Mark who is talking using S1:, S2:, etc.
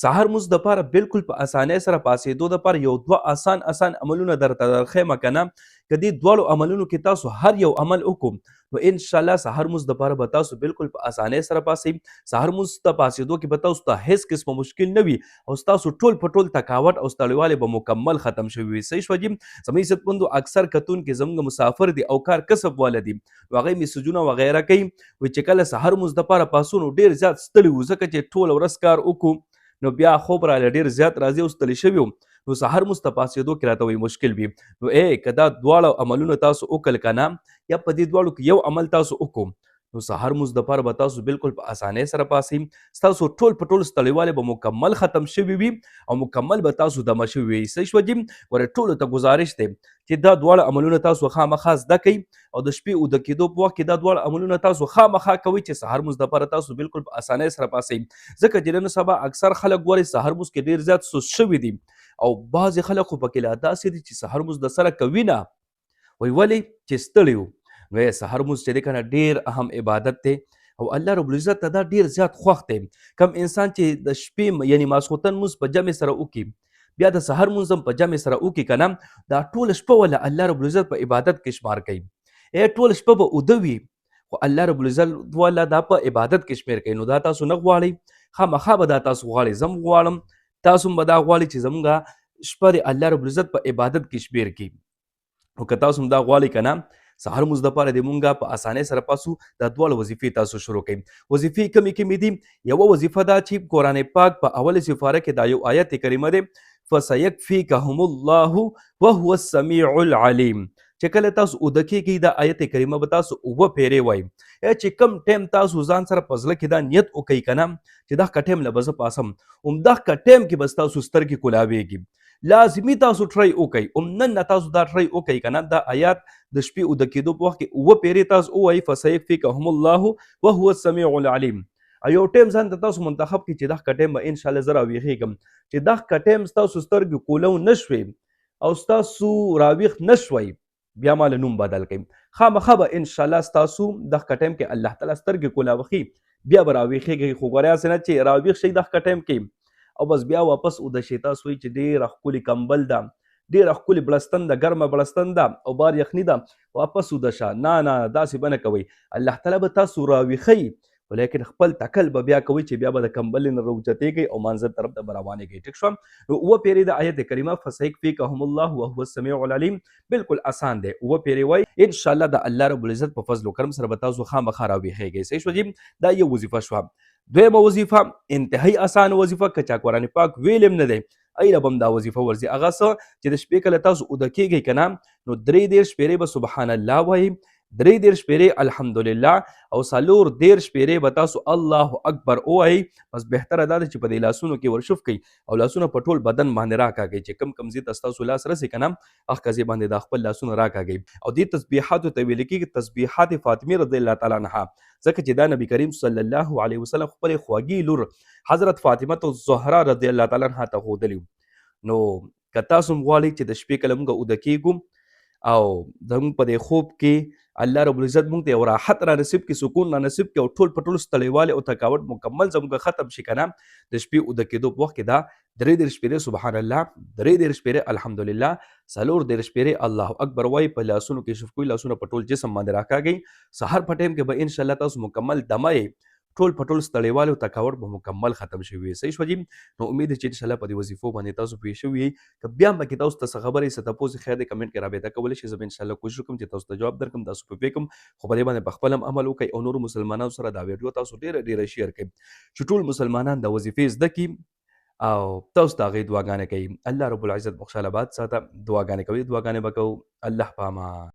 S1: سهار مونځ دپاره بالکل په اسانۍ سره پاسېدو دپاره یو دوه آسان عملونه درته درښیم که نه که دې دواړو عملونو کې تاسو هر یو عمل وکړو نو انشاءالله سهار مونځ دپاره به تاسو بالکل په اسانۍ سره پاسئ. سهار مونځ ته پاسېدو کې به تاسو ته هېڅ قسمه مشکل نه وي او ستاسو ټول په ټول تکاوټ او ستړیوالی به مکمل ختم شوي وي. صحیح شوه جي. زموږ عزتمندو اکثر کتونکي زموږ مسافر دي او کار کسب واله دي نو هغوی میسجونه وغیره کوي وایي چې کله سهار مونځ دپاره پاسو نو ډېر زیات ستړي وو ځکه چې ټوله ورځ کار وکړو نو بیا خوب راله ډېر زیات راځي او ستړي شوي وو نو سهار مونځ ته پاسېدو کې راته وایي مشکل وي نو که دا دواړه عملونه تاسو وکړل که نه یا په دې دواړو کې یو عمل تاسو وکړو نو سهار مونځ دپاره به تاسو بالکل په اسانۍ سره پاسئ. ستاسو ټول په ټول ستړیوالی به مکمل ختم شوي وي او مکمل به تاسو دمه شوي وي. صحیح شوه جي. ورې ټولو ته گزارش دی چې دا دواړه عملونه تاسو خامخا زده کوئ او د شپې اوده کېدو په وخت کې دا دواړه عملونه تاسو خامخا کوئ چې سهار مونځ دپاره تاسو بالکل په اسانۍ سره پاسئ. ځکه چې نن سبا اکثر خلک ګورئ سهار مونځ کې ډېر زیات سست شوي دي او بعضې خلک خو پکې لا داسې دي چې سهار مونځ د سره کوي نه وایي ولې چې ستړي وو. نو سهار مونځ چې دی که نه ډېر اهم عبادت دی او الله رب العزت ته دا ډېر زیات خوښ دی. کم انسان چې د شپې یعنې ماسخوتن مونځ په جمع سره وکړي بیا د سهار مونځ هم په جمع سره وکړي که نه دا ټوله شپه وله الله رب العزت په عبادت کې شمار کوي. ټوله شپه به اوده وي خو الله رب العزت والا دا په عبادت کې شمیر کوي. نو دا تاسو نه غواړئ خامخا به دا تاسو غواړئ زه هم غواړم تاسو هم به دا غواړئ چې زموږ شپه د الله رب العزت په عبادت کې شمیر کړي. نو که تاسو هم دا غواړئ که نه سهار مونځ دپاره د مونږه په اسانۍ سره پاسو دا دواړه وظیفې تاسو شروع کوئ. وظیفې کمې دي یوه وظیفه دا چې قرآن پاک په اول سپاره کې دا یو آیت کریمه دی فسیکفیکهم الله وهو السمیع العلیم چې کله تاسو اوده کېږئ دا آیت کریمه به تاسو اوه پیرې وایي چې کم ټایم تاسو ځان سره په زړه کې دا نیت وکئ که نه چې دغه ټایم نه به زه پاسم همدغه ټایم کې به ستاسو سترګې کولاویږي. لازمي تاسو ټرای وکئ نن نه تاسو دا ټرای وکئ که نه دا آیات د شپې اوده کېدو په وخت کې اوه پیرې تاسو ووایئ فسیکفیکهم الله وهو السمیع العلیم. یو ټایم ځان ته تاسو منتخب کړئ چې دغه ټایم به انشاءالله زه راویښېږم چې دغه ټایم ستاسو سترګې کولو نه شوې او ستاسو راویښ نه شوئ بیا ماله نوم بدل کړئ. خامخا به انشاءالله ستاسو دغه ټایم کې الله تعالی سترګې کولاوښي بیا به راویښېږئ خو ګورئ هسې نه چې راویښ شئ دغه ټایم کې او بس بیا واپس اوده شئ. تاسو وایي چې ډېره ښکلې کمبل ده ډېره ښکلې بړستن ده ګرمه بړستن ده او بار یخني ده واپس اوده شه نه داسې به نه کوئ. الله تعالی به تاسو راویښئ ولیکن خپل تکل به بیا کوئ چې بیا به د کمبلې نه راوچتېږئ او مانځه طرف ته به روانېږئ. ټیک شوه. نو اوه پیرې د آیت کریمه فسیکفیکهم الله وهو السمیع العلیم بالکل اسان دی. اوه پیرې وایي انشاءالله د الله رب العزت په فضل و کرم سره به تاسو خامخا راویښېږئ. صحیح شوه جي. دا یو وظیفه شوه. دویمه وظیفه انتهایی اسانه وظیفه که چا قرآن پاک ویلم نه دی ایله به هم دا وظیفه ورځي. هغه څه چې د شپې کله تاسو اوده کېږئ که نه نو 33 پیرې به سبحان الله وایي 33 پیرې الحمدلله او 34 پیرې به تاسو الله اکبر ووایئ. بس بهتره دا ده چې په دې لاسونو کې ورشف کړئ او لاسونه په ټول بدن باندې راکاږئ چې کم ځای ته ستاسو لاس رسي که نه هغه ځای باندې دا خپل لاسونه راکاږئ. او دې تسبیحاتو ته ویل کېږي تسبیحات فاطمې رضی الله تعالی عنها ځکه چې دا نبی کریم صلی الله علیه وسلم خپلې خوږې لور حضرت فاطمه الزهرا رضی الله تعالی عنها ته ښودلي. نو که تاسو هم غواړئ چې د شپې کله موږ اوده کېږو او زموږ په دې خوب کې الله رب العزت موږ ته یو راحت را نصیب کړي سکون را نصیب کړي او ټول په ټول ستړیوالی او تکاوټ مکمل زموږ ختم شي که نه د شپې اوده کېدو په وخت کې دا 33 پیرې سبحان الله 33 پیرې الحمدلله 34 پیرې الله اکبر وایي په لاسونو کې شف کوئ لاسونه په ټول جسم باندې راکاږئ. سهار په ټایم کې به انشاءالله تاسو مکمل دمه ټول په ټول ستړیوالی او تکاوټ به مکمل ختم شوي وي. صحیح شوه جي. نو امید چې انشاءالله په دې وظیفو باندې تاسو پوه شوي یئ. که بیا هم پکې تاسو ته څه خبرې څه تپوس خیر دی کمنټ کې رابطه کولی شئ. زه به انشاءالله کوشش وکړم چې تاسو ته جواب درکړم تاسو پوه کړم خو په دې باندې په خپل هم عمل وکړئ او نورو مسلمانانو سره دا ویډیو تاسو ډېره شیر کړئ چې ټول مسلمانان دا وظیفې زده کړي او تاسو د هغې دعاګانې کوئ. الله رب العزت خوشحاله باد ساته. دعاګانې کوئ دعاګانې به کوو. الله په امان.